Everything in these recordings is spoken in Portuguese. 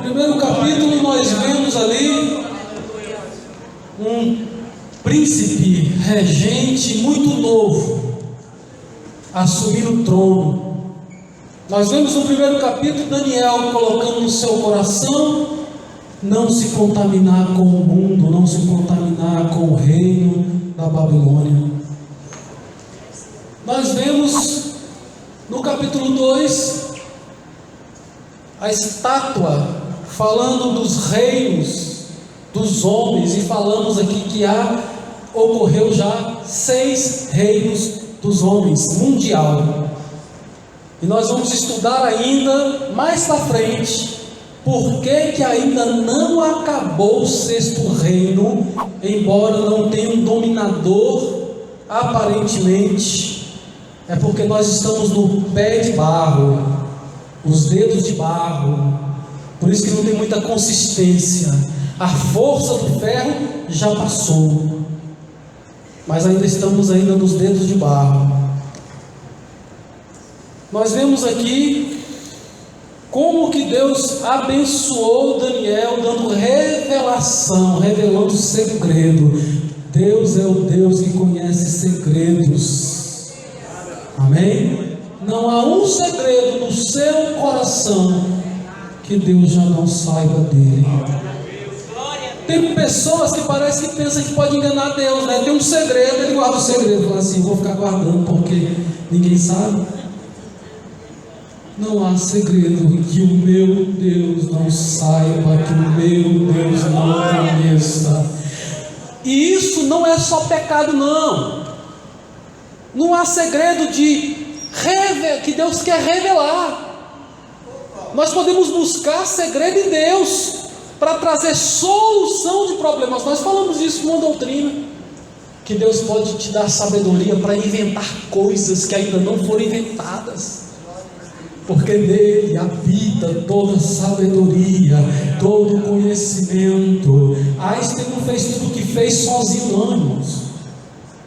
Primeiro capítulo nós vemos ali um príncipe regente muito novo assumir o trono. Nós vemos no primeiro capítulo Daniel colocando no seu coração não se contaminar com o mundo, não se contaminar com o reino da Babilônia. Nós vemos no capítulo 2 a estátua falando dos reinos dos homens, e falamos aqui que ocorreu já 6 reinos dos homens mundial. E nós vamos estudar ainda mais para frente por que ainda não acabou o 6º reino, embora não tenha um dominador aparentemente. É porque nós estamos no pé de barro, os dedos de barro, por isso que não tem muita consistência. A força do ferro já passou, mas ainda estamos nos dedos de barro. Nós vemos aqui como que Deus abençoou Daniel, dando revelação, revelando segredo. Deus é o Deus que conhece segredos. Amém? Não há um segredo no seu coração que Deus já não saiba dele. Tem pessoas que parece que pensam que pode enganar Deus, né? Tem um segredo, ele guarda o segredo, fala assim: vou ficar guardando porque ninguém sabe. Não há segredo que o meu Deus não saiba, que o meu Deus não conheça. E isso não é só pecado, não. Não há segredo que Deus quer revelar. Nós podemos buscar segredo em Deus para trazer solução de problemas. Nós falamos isso numa doutrina, que Deus pode te dar sabedoria para inventar coisas que ainda não foram inventadas, porque nele habita toda sabedoria, todo conhecimento. Einstein não fez tudo o que fez sozinho, não, irmãos.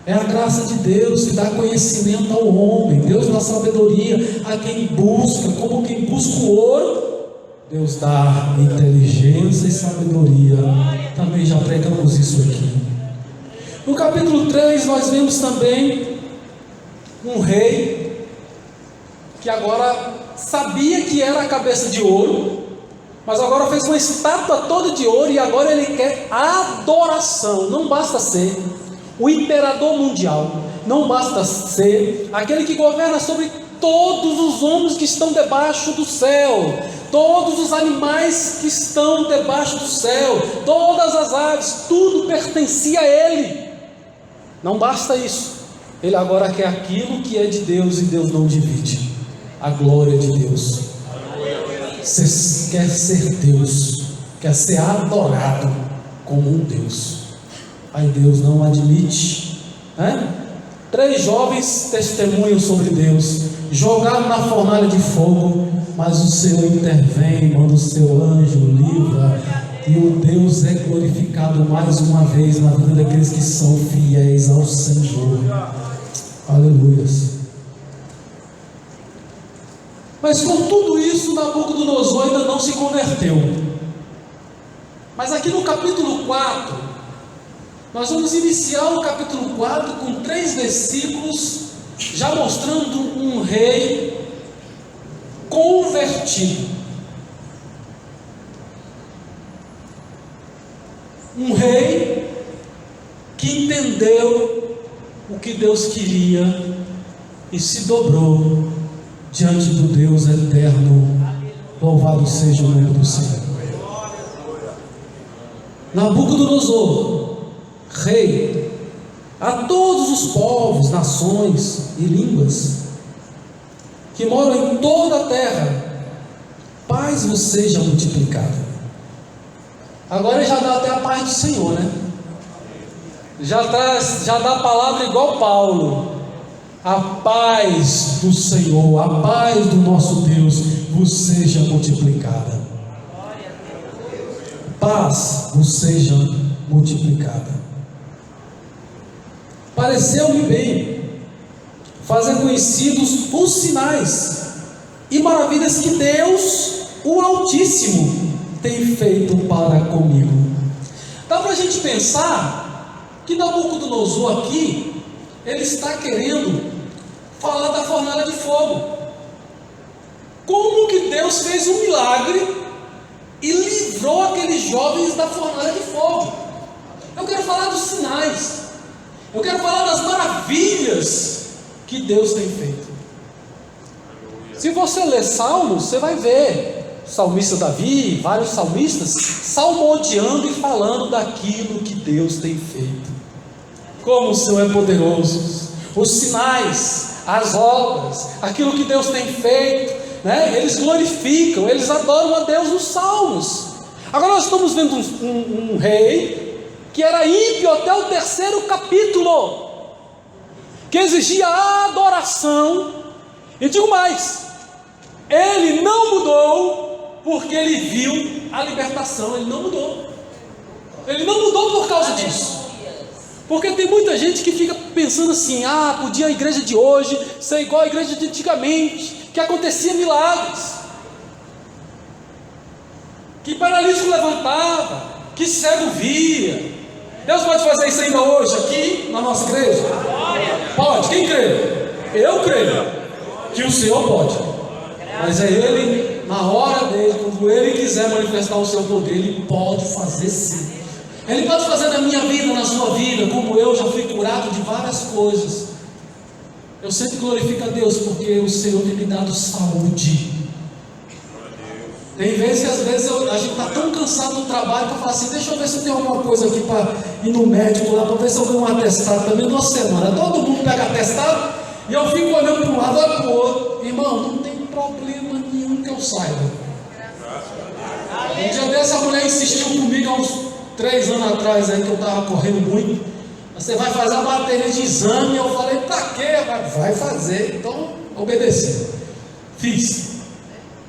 É a graça de Deus que dá conhecimento ao homem. Deus dá sabedoria a quem busca, como quem busca o ouro, Deus dá inteligência e sabedoria. Também já pregamos isso aqui. No capítulo 3 nós vemos também um rei que agora sabia que era a cabeça de ouro, mas agora fez uma estátua toda de ouro, e agora ele quer adoração. Não basta ser o imperador mundial, não basta ser aquele que governa sobre todos os homens que estão debaixo do céu, todos os animais que estão debaixo do céu, todas as aves, tudo pertencia a ele. Não basta isso, ele agora quer aquilo que é de Deus, e Deus não divide a glória de Deus. Você quer ser Deus, quer ser adorado como um Deus. Aí Deus não admite, né? 3 jovens testemunham sobre Deus, jogaram na fornalha de fogo, mas o Senhor intervém, manda o seu anjo, livra, e o Deus é glorificado mais uma vez na vida daqueles que são fiéis ao Senhor. Aleluias. Mas com tudo isso, Nabucodonosor ainda não se converteu. Mas aqui no capítulo 4, nós vamos iniciar o capítulo 4 com 3 versículos, já mostrando um rei convertido. Um rei que entendeu o que Deus queria e se dobrou diante do Deus eterno. Louvado seja o nome do Senhor. Nabucodonosor, rei, a todos os povos, nações e línguas que moram em toda a terra, paz vos seja multiplicada. Agora já dá até a paz do Senhor, né? Já dá a palavra igual Paulo. A paz do Senhor, a paz do nosso Deus vos seja multiplicada. Paz vos seja multiplicada. Pareceu-me bem fazer conhecidos os sinais e maravilhas que Deus, o Altíssimo, tem feito para comigo. Dá para a gente pensar que Nabucodonosor aqui, ele está querendo falar da fornalha de fogo. Como que Deus fez um milagre e livrou aqueles jovens da fornalha de fogo? Eu quero falar dos sinais, eu quero falar das maravilhas que Deus tem feito. Se você ler Salmos, você vai ver salmista Davi, vários salmistas salmodiando e falando daquilo que Deus tem feito, como o Senhor é poderoso, os sinais, as obras, aquilo que Deus tem feito, né? Eles glorificam, eles adoram a Deus nos salmos. Agora nós estamos vendo um rei que era ímpio até o 3º capítulo, que exigia adoração, e digo mais, ele não mudou porque ele viu a libertação. Ele não mudou por causa disso. Porque tem muita gente que fica pensando assim: podia a igreja de hoje ser igual à igreja de antigamente, que acontecia milagres, que paralítico levantava, que cego via. Deus pode fazer isso ainda hoje aqui na nossa igreja? Pode. Quem crê? Eu creio que o Senhor pode. Mas é Ele, na hora dele, quando Ele quiser manifestar o seu poder, Ele pode fazer sim. Ele pode fazer na minha vida, na sua vida, como eu já fui curado de várias coisas. Eu sempre glorifico a Deus, porque o Senhor tem me dado saúde. Tem vezes que às vezes a gente está tão cansado do trabalho, que eu falo assim: deixa eu ver se eu tenho alguma coisa aqui para ir no médico lá, para ver se eu ganho um atestado também numa semana. Todo mundo pega atestado, e eu fico olhando para um lado, olho para o outro. Irmão, não tem problema nenhum que eu saiba. Um dia dessa, a mulher insistiu comigo há uns 3 anos atrás, aí, que eu estava correndo muito. Você vai fazer a bateria de exame? Eu falei: para quê? Vai fazer. Então, obedeci. Fiz.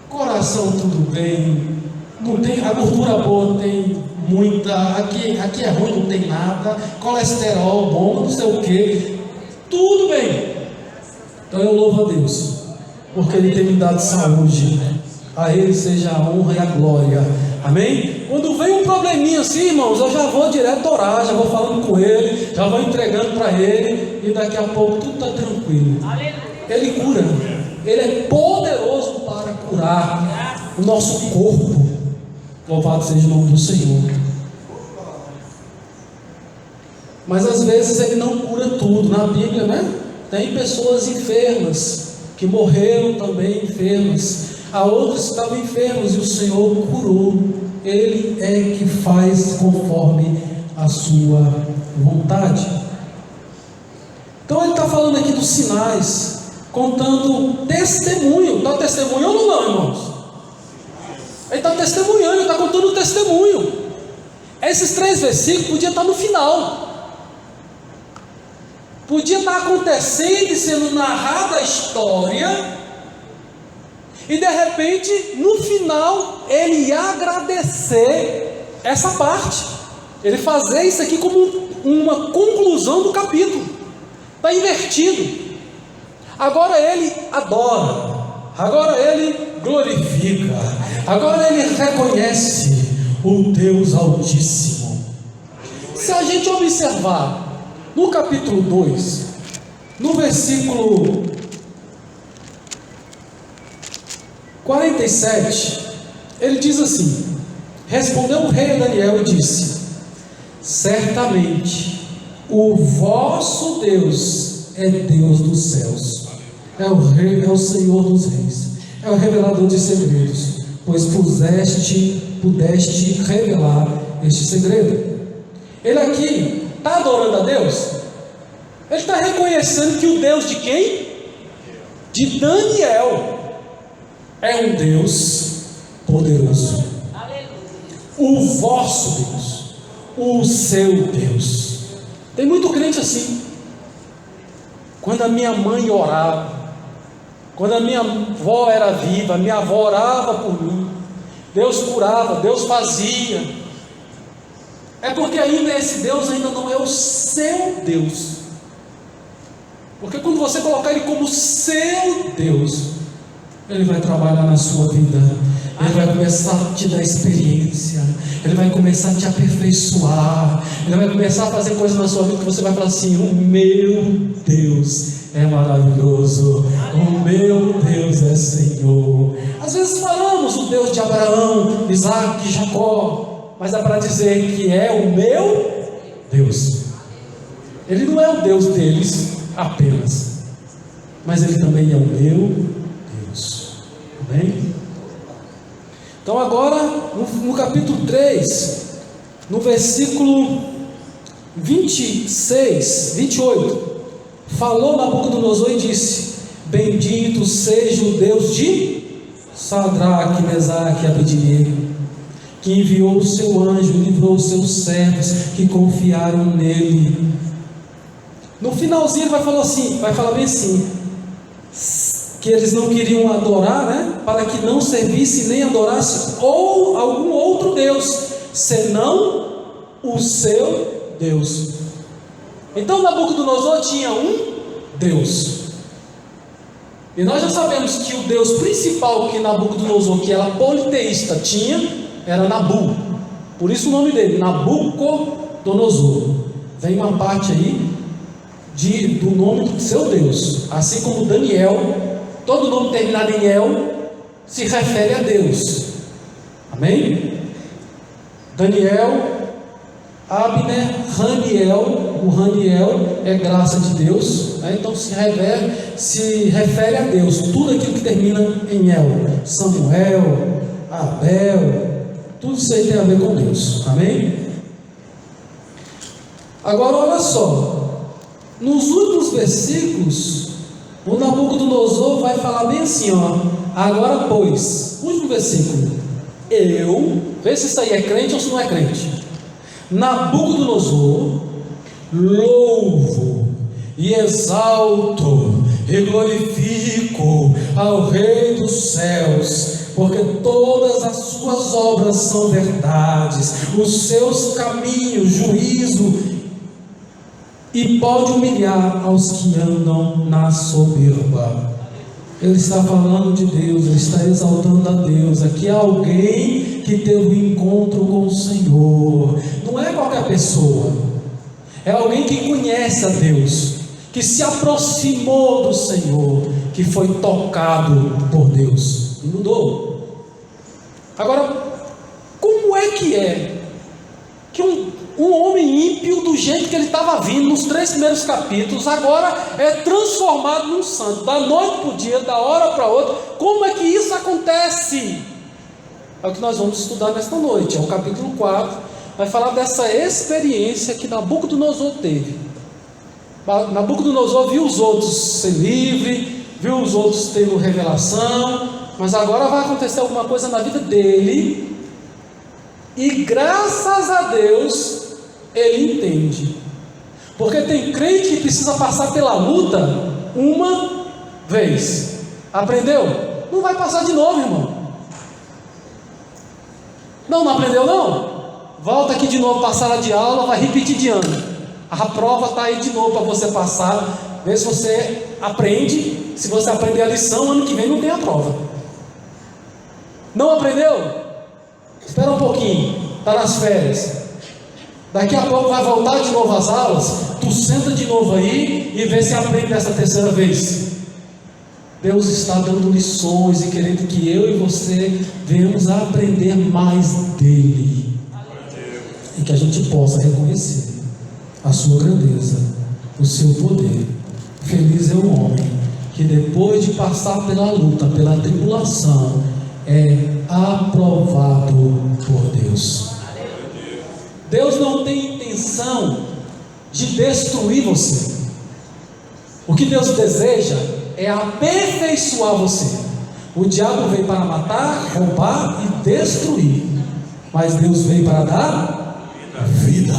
Coração tudo bem. Não tem, a gordura boa tem muita. Aqui é ruim, não tem nada. Colesterol bom, não sei o que. Tudo bem. Então eu louvo a Deus, porque Ele tem me dado saúde. A Ele seja a honra e a glória. Amém? Quando vem um probleminha assim, irmãos, eu já vou direto orar, já vou falando com Ele, já vou entregando para Ele, e daqui a pouco tudo está tranquilo. Ele cura. Ele é poderoso para curar o nosso corpo. Louvado seja o nome do Senhor. Mas às vezes Ele não cura tudo. Na Bíblia, né? Tem pessoas enfermas, que morreram também enfermas. Há outros que estavam enfermos e o Senhor curou. Ele é que faz conforme a sua vontade. Então ele está falando aqui dos sinais, contando testemunho. Está testemunhando ou não, irmãos? Ele está testemunhando, ele está contando o testemunho. Esses 3 versículos podiam estar no final. Podia estar acontecendo e sendo narrada a história, e de repente, no final, ele ia agradecer essa parte. Ele fazer isso aqui como uma conclusão do capítulo. Está invertido. Agora ele adora, agora ele glorifica, agora ele reconhece o Deus Altíssimo. Se a gente observar no capítulo 2, no versículo 47, ele diz assim: respondeu o rei Daniel e disse: certamente o vosso Deus é Deus dos céus, é o rei, é o Senhor dos reis, é o revelador de segredos, pois pudeste revelar este segredo. Ele aqui está adorando a Deus. Ele está reconhecendo que o Deus de quem? De Daniel é um Deus poderoso. O vosso Deus, o seu Deus. Tem muito crente assim. Quando a minha mãe orava, quando a minha avó era viva, a minha avó orava por mim, Deus curava, Deus fazia. É porque ainda esse Deus ainda não é o seu Deus. Porque quando você colocar Ele como seu Deus, Ele vai trabalhar na sua vida. Ele vai começar a te dar experiência. Ele vai começar a te aperfeiçoar. Ele vai começar a fazer coisas na sua vida que você vai falar assim: o meu Deus é maravilhoso. O meu Deus é Senhor. Às vezes falamos o Deus de Abraão, Isaac e Jacó, mas é para dizer que é o meu Deus. Ele não é o Deus deles apenas, mas Ele também é o meu Deus. Amém? Então agora, no capítulo 3, no versículo 26, 28, falou Nabucodonosor e disse: bendito seja o Deus de Sadraque, Mesaque e Abednego, que enviou o seu anjo e livrou os seus servos que confiaram nele. No finalzinho ele vai falar bem assim, que eles não queriam adorar, né? Para que não servisse nem adorasse ou algum outro Deus, senão o seu Deus. Então Nabucodonosor tinha um Deus. E nós já sabemos que o Deus principal que Nabucodonosor, que era politeísta, tinha, era Nabu. Por isso o nome dele, Nabucodonosor. Vem uma parte aí do nome do seu Deus. Assim como Daniel, todo nome terminado em El se refere a Deus. Amém? Daniel, Abner, Raniel. O Raniel é graça de Deus, né? Então se refere a Deus. Tudo aquilo que termina em El, Samuel, Abel, tudo isso aí tem a ver com Deus. Amém? Agora olha só, nos últimos versículos o Nabucodonosor vai falar bem assim, ó. Agora pois, último versículo, vê se isso aí é crente ou se não é crente. Nabucodonosor, louvo e exalto e glorifico ao Rei dos céus, porque todas as suas obras são verdades, os seus caminhos, juízo, e pode humilhar aos que andam na soberba. Ele está falando de Deus, ele está exaltando a Deus. Aqui há alguém que teve um encontro com o Senhor. Não é qualquer pessoa, é alguém que conhece a Deus, que se aproximou do Senhor, que foi tocado por Deus e mudou. Agora, como é que um homem ímpio, do jeito que ele estava vindo nos 3 primeiros capítulos, agora é transformado num santo, da noite para o dia, da hora para outra? Como é que isso acontece? É o que nós vamos estudar nesta noite. É o capítulo 4, vai falar dessa experiência que Nabucodonosor teve. Nabucodonosor viu os outros ser livre, viu os outros tendo revelação, mas agora vai acontecer alguma coisa na vida dele, e graças a Deus ele entende. Porque tem crente que precisa passar pela luta uma vez. Aprendeu? Não vai passar de novo, irmão. Não aprendeu não? Volta aqui de novo para a sala de aula, vai repetir de ano. A prova está aí de novo para você passar. Vê se você aprende. Se você aprender a lição, ano que vem não tem a prova. Não aprendeu? Espera um pouquinho, está nas férias. Daqui a pouco vai voltar de novo às aulas. Tu senta de novo aí e vê se aprende dessa terceira vez. Deus está dando lições e querendo que eu e você venhamos a aprender mais dele, e que a gente possa reconhecer a sua grandeza, o seu poder. Feliz é o homem que depois de passar pela luta, pela tribulação, é aprovado por Deus. Deus não tem intenção de destruir você. O que Deus deseja é aperfeiçoar você. O diabo veio para matar, roubar e destruir, mas Deus veio para dar vida,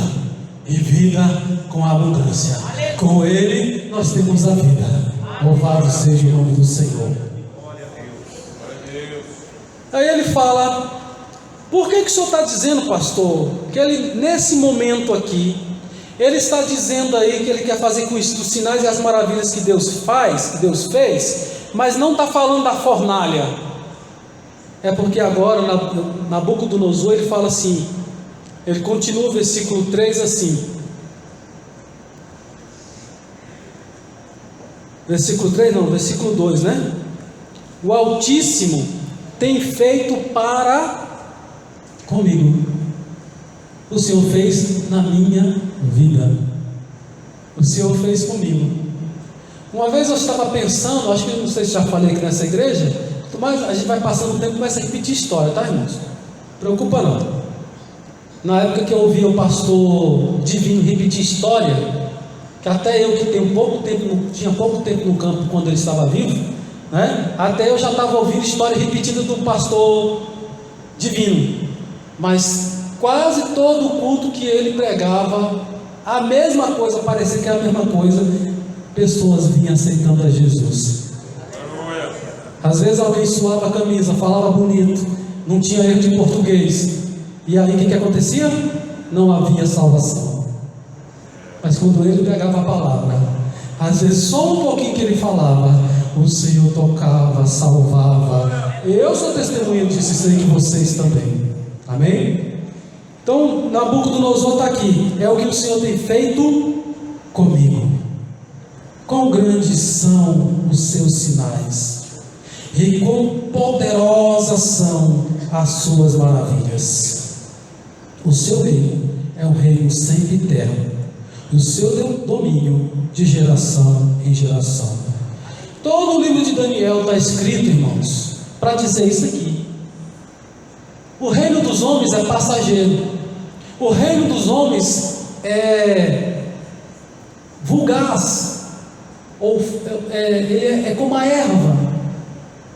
e vida com abundância. Com Ele nós temos a vida. Louvado seja o nome do Senhor. Aí ele fala: por que o senhor está dizendo, pastor, que ele, nesse momento aqui, ele está dizendo aí que ele quer fazer com isso, dos sinais e as maravilhas que Deus faz, que Deus fez, mas não está falando da fornalha. É porque agora Nabucodonosor ele fala assim, ele continua o versículo 3 assim, versículo 3 não, versículo 2, né? O Altíssimo tem feito para comigo. O Senhor fez na minha vida. O Senhor fez comigo. Uma vez eu estava pensando, acho que não sei se já falei aqui nessa igreja, mas a gente vai passando o tempo e começa a repetir história, tá, irmãos? Preocupa não. Na época que eu ouvia o pastor Divino repetir história, que até eu que tenho tinha pouco tempo no campo quando ele estava vivo, né? Até eu já estava ouvindo história repetida do pastor Divino, mas quase todo o culto que ele pregava, a mesma coisa, parecia que era a mesma coisa, pessoas vinham aceitando a Jesus. Às vezes alguém suava a camisa, falava bonito, não tinha erro de português, e aí o que acontecia? Não havia salvação. Mas quando ele pregava a palavra, às vezes só um pouquinho que ele falava, o Senhor tocava, salvava. Eu sou testemunha disso, e sei que vocês também. Amém? Então Nabucodonosor está aqui. É o que o Senhor tem feito comigo. Quão grandes são os seus sinais, e quão poderosas são as suas maravilhas. O seu reino é um reino sempre eterno, e o seu domínio de geração em geração. Todo o livro de Daniel está escrito, irmãos, para dizer isso aqui. O reino dos homens é passageiro. O reino dos homens é fugaz, ou é como a erva.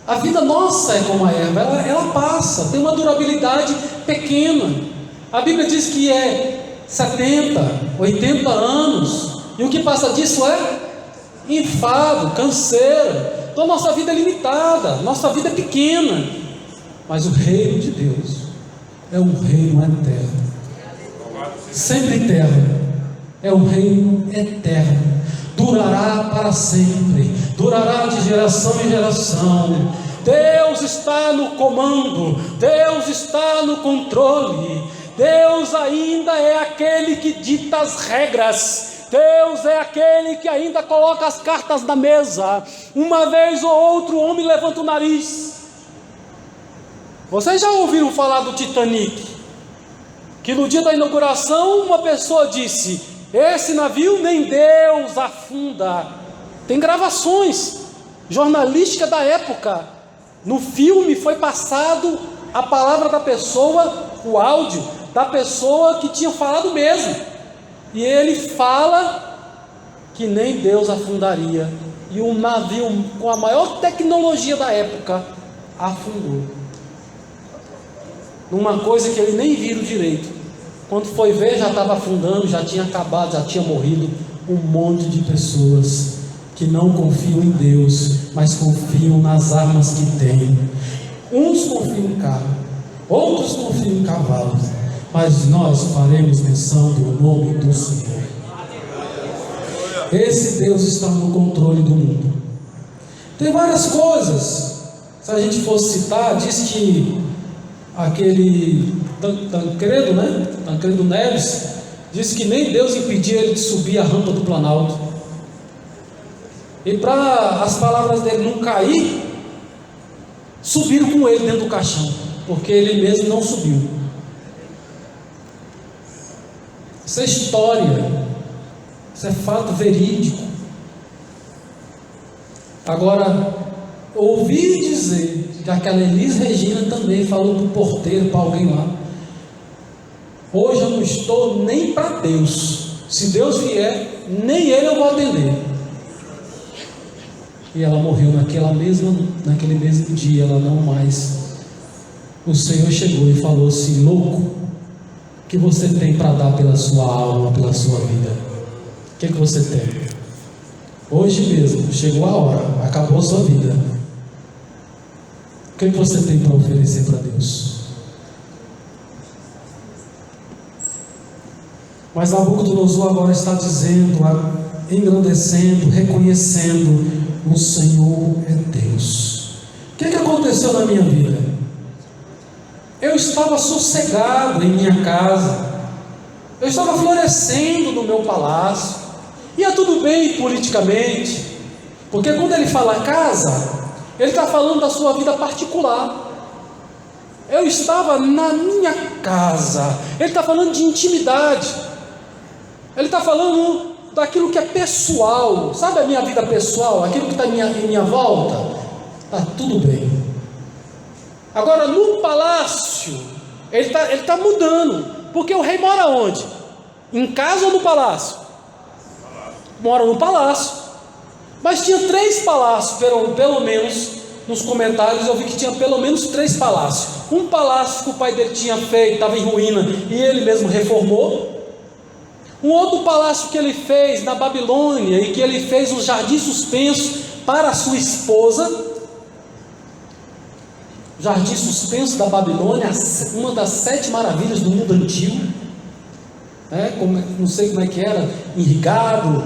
A vida nossa é como a erva, ela passa, tem uma durabilidade pequena. A Bíblia diz que é 70, 80 anos, e o que passa disso é enfado, canseira. Então nossa vida é limitada, nossa vida é pequena, mas o reino de Deus é um reino eterno, sempre eterno, é um reino eterno, durará para sempre, durará de geração em geração. Deus está no comando, Deus está no controle, Deus ainda é aquele que dita as regras, Deus é aquele que ainda coloca as cartas na mesa. Uma vez ou outro o homem levanta o nariz. Vocês já ouviram falar do Titanic? Que no dia da inauguração uma pessoa disse: esse navio nem Deus afunda. Tem gravações jornalísticas da época. No filme foi passado a palavra da pessoa, o áudio da pessoa que tinha falado mesmo. E ele fala que nem Deus afundaria. E um navio com a maior tecnologia da época afundou. Numa coisa que ele nem viram direito. Quando foi ver, já estava afundando, já tinha acabado, já tinha morrido um monte de pessoas que não confiam em Deus, mas confiam nas armas que têm. Uns confiam em carro, outros confiam em cavalos, mas nós faremos menção do nome do Senhor. Esse Deus está no controle do mundo. Tem várias coisas. Se a gente fosse citar, diz que aquele Tancredo, né? Tancredo Neves, disse que nem Deus impedia ele de subir a rampa do Planalto. E para as palavras dele não cair, subiram com ele dentro do caixão, porque ele mesmo não subiu. Isso é história, isso é fato verídico. Agora, ouvi dizer que aquela Elis Regina também falou para o porteiro, para alguém lá: hoje eu não estou nem para Deus, se Deus vier, nem Ele eu vou atender. E ela morreu naquele mesmo dia, ela não mais. O Senhor chegou e falou assim: louco, o que você tem para dar pela sua alma, pela sua vida? O que você tem? Hoje mesmo, chegou a hora, acabou a sua vida. O que você tem para oferecer para Deus? Mas Nabucodonosor agora está dizendo, engrandecendo, reconhecendo o Senhor é Deus. O que aconteceu na minha vida? Eu estava sossegado em minha casa, eu estava florescendo no meu palácio, ia tudo bem politicamente, porque quando ele fala casa, ele está falando da sua vida particular. Eu estava na minha casa, ele está falando de intimidade, ele está falando daquilo que é pessoal, sabe a minha vida pessoal, aquilo que está em minha volta, está tudo bem. Agora no palácio, ele tá mudando, porque o rei mora onde? Em casa ou no palácio? Mora no palácio, mas tinha 3 palácios, pelo menos. Nos comentários eu vi que tinha pelo menos 3 palácios. Um palácio que o pai dele tinha feito, estava em ruína, e ele mesmo reformou. Um outro palácio que ele fez na Babilônia, e que ele fez um jardim suspenso para a sua esposa. Jardim suspenso da Babilônia, uma das 7 maravilhas do mundo antigo. Não sei como é que era, irrigado.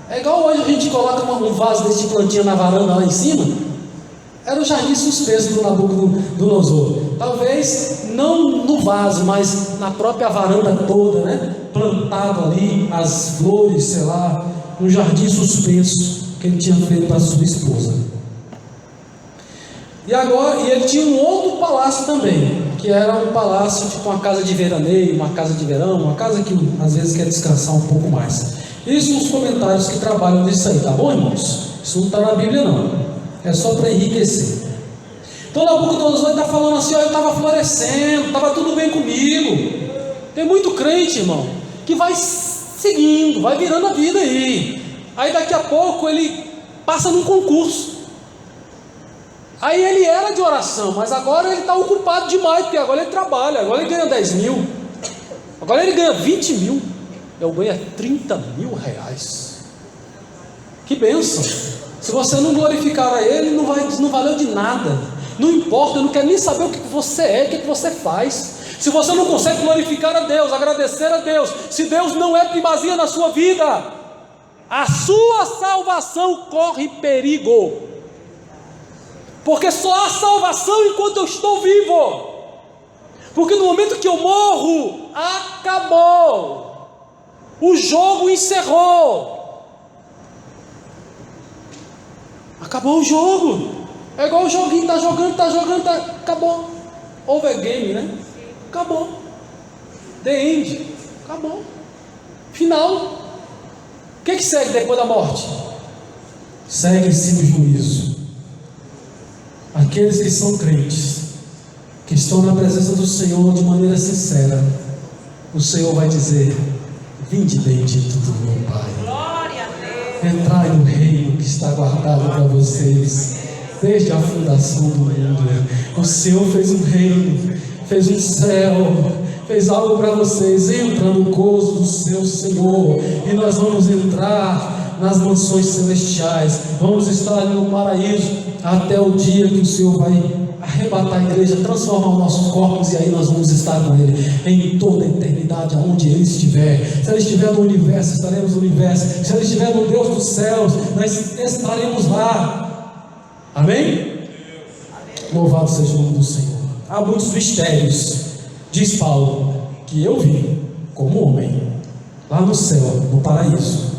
É igual hoje a gente coloca um vaso desse de plantinha na varanda lá em cima. Era o jardim suspenso do Nabucodonosor. Talvez não no vaso, mas na própria varanda toda, né? Plantado ali, as flores, sei lá, um jardim suspenso que ele tinha feito para sua esposa. E ele tinha um outro palácio também, que era um palácio tipo uma casa de veraneio, uma casa de verão, uma casa que às vezes quer descansar um pouco mais. Isso nos comentários que trabalham nisso aí, tá bom, irmãos? Isso não está na Bíblia não. É só para enriquecer. Então Nabucodonosor está falando assim: eu estava florescendo, estava tudo bem comigo. Tem muito crente, irmão, que vai seguindo, vai virando a vida aí. Aí daqui a pouco ele passa num concurso. Aí ele era de oração, mas agora ele está ocupado demais, porque agora ele trabalha, agora ele ganha 10 mil, agora ele ganha 20 mil, eu ganho 30 mil reais. Que bênção! Se você não glorificar a Ele, não valeu de nada. Não importa, eu não quero nem saber o que você é, o que você faz. Se você não consegue glorificar a Deus, agradecer a Deus, se Deus não é primazia na sua vida, a sua salvação corre perigo. Porque só há salvação enquanto eu estou vivo. Porque no momento que eu morro, acabou. O jogo encerrou. Acabou o jogo. É igual o joguinho, tá jogando, acabou. Overgame, né? Acabou. The end. Acabou. Final. O que segue depois da morte? Segue-se o juízo. Aqueles que são crentes, que estão na presença do Senhor de maneira sincera, o Senhor vai dizer: vinde bendito do meu Pai, entrai no reino que está guardado para vocês desde a fundação do mundo. O Senhor fez um reino, fez um céu, fez algo para vocês. Entra no gozo do seu Senhor, e nós vamos entrar nas mansões celestiais, vamos estar ali no paraíso até o dia que o Senhor vai arrebatar a igreja, transformar os nossos corpos, e aí nós vamos estar com Ele em toda a eternidade, aonde Ele estiver. Se Ele estiver no universo, estaremos no universo. Se Ele estiver no Deus dos céus, nós estaremos lá. Amém? Louvado seja o nome do Senhor. Há muitos mistérios, diz Paulo, que eu vi como homem lá no céu, no paraíso,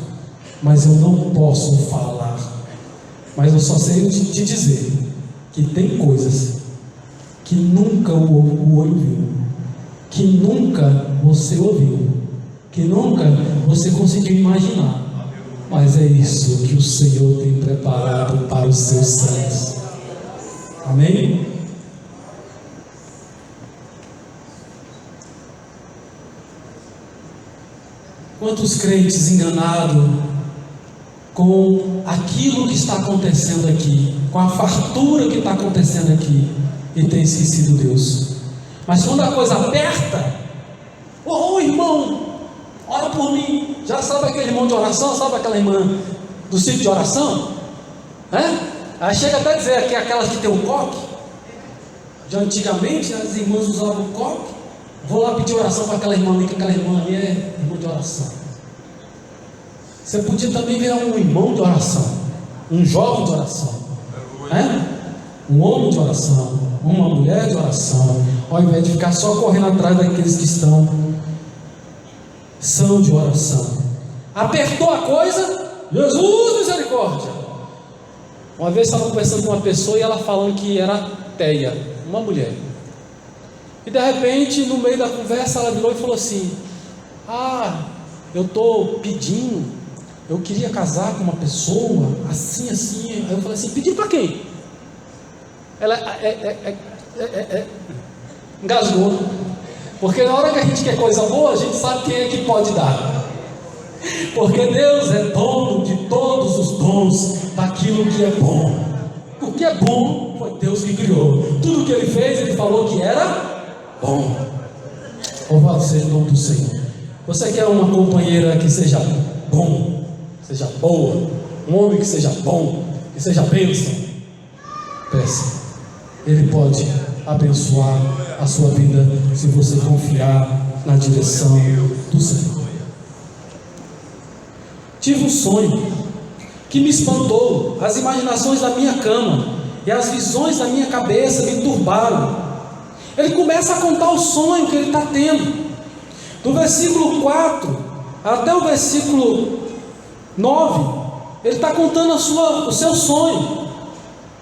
mas eu não posso falar. Mas eu só sei te dizer que tem coisas que nunca o olho viu, que nunca você ouviu, que nunca você conseguiu imaginar. Mas é isso que o Senhor tem preparado para os seus santos. Amém? Quantos crentes enganados com aquilo que está acontecendo aqui, com a fartura que está acontecendo aqui, e tem esquecido Deus. Mas quando a coisa aperta, irmão, ora por mim. Já sabe aquele irmão de oração? Sabe aquela irmã do ciclo de oração? Aí chega até a dizer que aquelas que tem um coque. De antigamente as irmãs usavam um coque. Vou lá pedir oração para aquela irmã ali, que aquela irmã ali é irmã de oração. Você podia também virar um irmão de oração. um jovem de oração, um homem de oração, uma mulher de oração, ao invés de ficar só correndo atrás daqueles que são de oração. Apertou a coisa, Jesus, misericórdia. Uma vez estava conversando com uma pessoa e ela falando que era ateia, uma mulher. E de repente, no meio da conversa, ela virou e falou assim: eu estou pedindo, eu queria casar com uma pessoa, assim, assim. Aí eu falei assim: pedindo para quem? Ela engasgou. Porque na hora que a gente quer coisa boa, a gente sabe quem é que pode dar. Porque Deus é dono de todos os dons daquilo que é bom. O que é bom foi Deus que criou. Tudo que Ele fez, Ele falou que era bom. Louvado seja o nome do Senhor. Você quer uma companheira que seja bom, seja boa, um homem que seja bom, que seja bênção? Peça. Ele pode abençoar a sua vida se você confiar na direção do Senhor. Tive um sonho que me espantou. As imaginações da minha cama e as visões da minha cabeça me turbaram. Ele começa a contar o sonho que ele está tendo. Do versículo 4 até o versículo 9, ele está contando o seu sonho.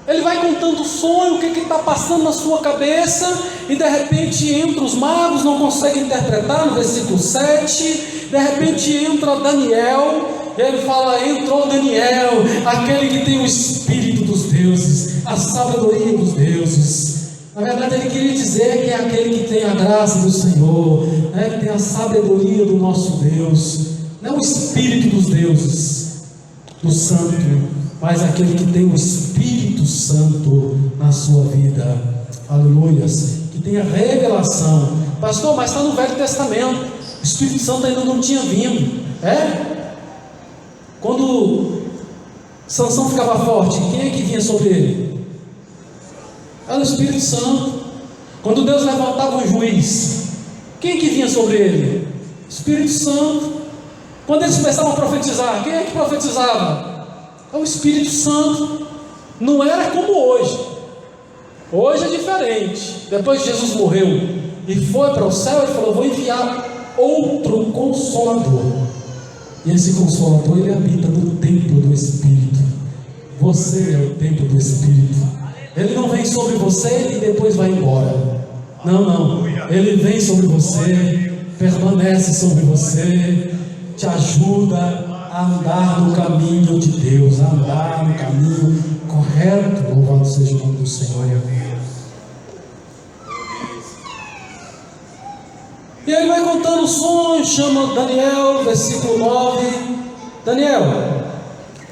Ele vai contando o sonho, o que está passando na sua cabeça, e de repente entra os magos, não conseguem interpretar, no versículo 7, de repente entra Daniel, e ele fala: entrou Daniel, aquele que tem o Espírito dos deuses, a sabedoria dos deuses. Na verdade ele queria dizer que é aquele que tem a graça do Senhor, que tem a sabedoria do nosso Deus, não é o Espírito dos deuses, do Santo, mas aquele que tem o Espírito Santo na sua vida. Aleluias. Que tem a revelação. Pastor, mas está no Velho Testamento, o Espírito Santo ainda não tinha vindo. Quando Sansão ficava forte, quem é que vinha sobre ele? Era o Espírito Santo. Quando Deus levantava um juiz, quem é que vinha sobre ele? Espírito Santo. Quando eles começavam a profetizar, quem é que profetizava? É o Espírito Santo. Não era como hoje. Hoje é diferente. Depois que Jesus morreu e foi para o céu, Ele falou: vou enviar outro Consolador. E esse Consolador, ele habita no templo do Espírito. Você é o templo do Espírito. Ele não vem sobre você e depois vai embora. Não. Ele vem sobre você, permanece sobre você, te ajuda a andar no caminho de Deus, a andar no caminho correto. Louvado seja o nome do Senhor. E ele vai contando o sonho, chama Daniel, versículo 9. Daniel,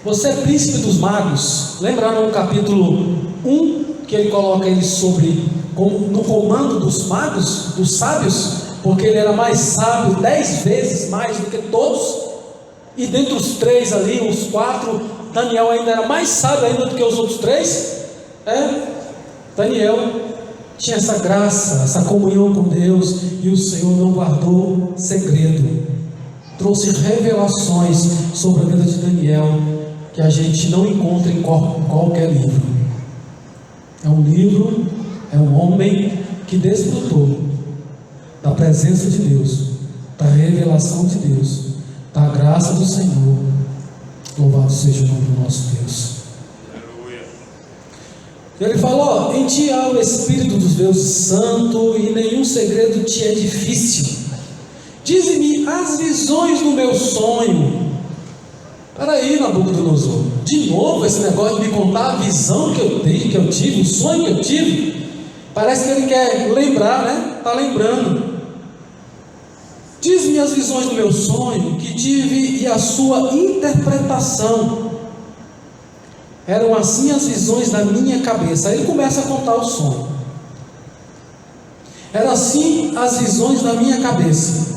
você é príncipe dos magos. Lembraram no capítulo 1 que ele coloca ele no comando dos magos, dos sábios, porque ele era mais sábio 10 vezes mais do que todos. E dentre os 3 ali, os 4, Daniel ainda era mais sábio ainda do que os outros 3. Daniel tinha essa graça, essa comunhão com Deus, e o Senhor não guardou segredo, trouxe revelações sobre a vida de Daniel, que a gente não encontra em qualquer livro. É um livro, é um homem que desfrutou da presença de Deus, da revelação de Deus, da graça do Senhor. Louvado seja o nome do nosso Deus. Ele falou: em ti há o Espírito dos deuses santo, e nenhum segredo te é difícil. Dize-me as visões do meu sonho. Peraí, Nabucodonosor, de novo esse negócio de me contar a visão que eu tive, o sonho que eu tive. Parece que ele quer lembrar, né? Está lembrando. Diz-me as visões do meu sonho que tive e a sua interpretação. Eram assim as visões da minha cabeça. Aí ele começa a contar o sonho. Eram assim as visões da minha cabeça.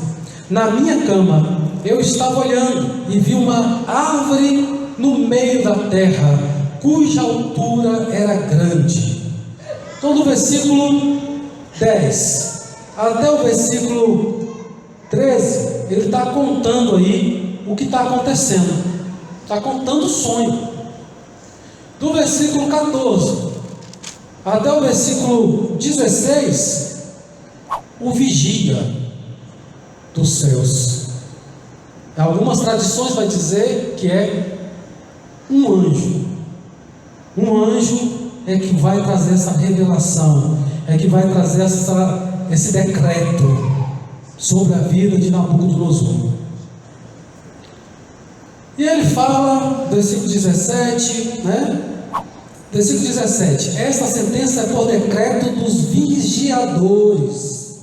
Na minha cama eu estava olhando e vi uma árvore no meio da terra, cuja altura era grande. Então do versículo 10 até o versículo 13, ele está contando aí o que está acontecendo. Está contando o sonho. do versículo 14 até o versículo 16, o vigia dos céus. Algumas tradições vai dizer que é um anjo. Um anjo é que vai trazer essa revelação, é que vai trazer esse decreto sobre a vida de Nabucodonosor. E ele fala, versículo 17, né? Versículo 17: esta sentença é por decreto dos vigiadores,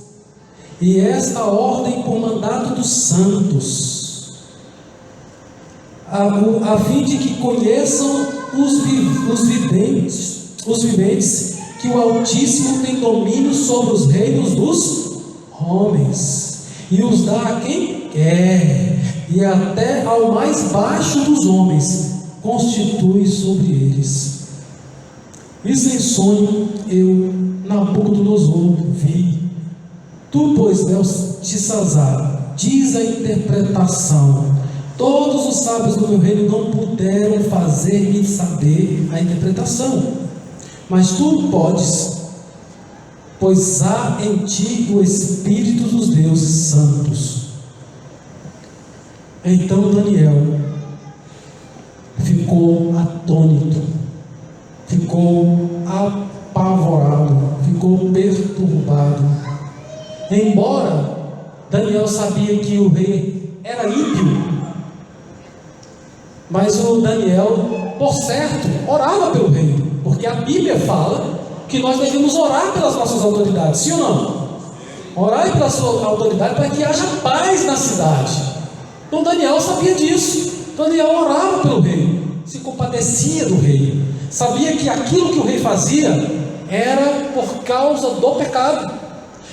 e esta ordem por mandato dos santos, a fim de que conheçam os viventes, que o Altíssimo tem domínio sobre os reinos dos homens, e os dá a quem quer, e até ao mais baixo dos homens constitui sobre eles. Isso em sonho eu, Nabucodonosor, vi. Tu, pois, Beltesazar, diz a interpretação. Todos os sábios do meu reino não puderam fazer-me saber a interpretação, mas tu podes, pois há em ti o Espírito dos deuses santos. Então Daniel ficou atônito, ficou apavorado, ficou perturbado. Embora Daniel sabia que o rei era ímpio, mas o Daniel, por certo, orava pelo rei, porque a Bíblia fala que nós devemos orar pelas nossas autoridades, sim ou não? Orar pela sua autoridade para que haja paz na cidade. Então Daniel sabia disso. Daniel orava pelo rei, se compadecia do rei, sabia que aquilo que o rei fazia era por causa do pecado,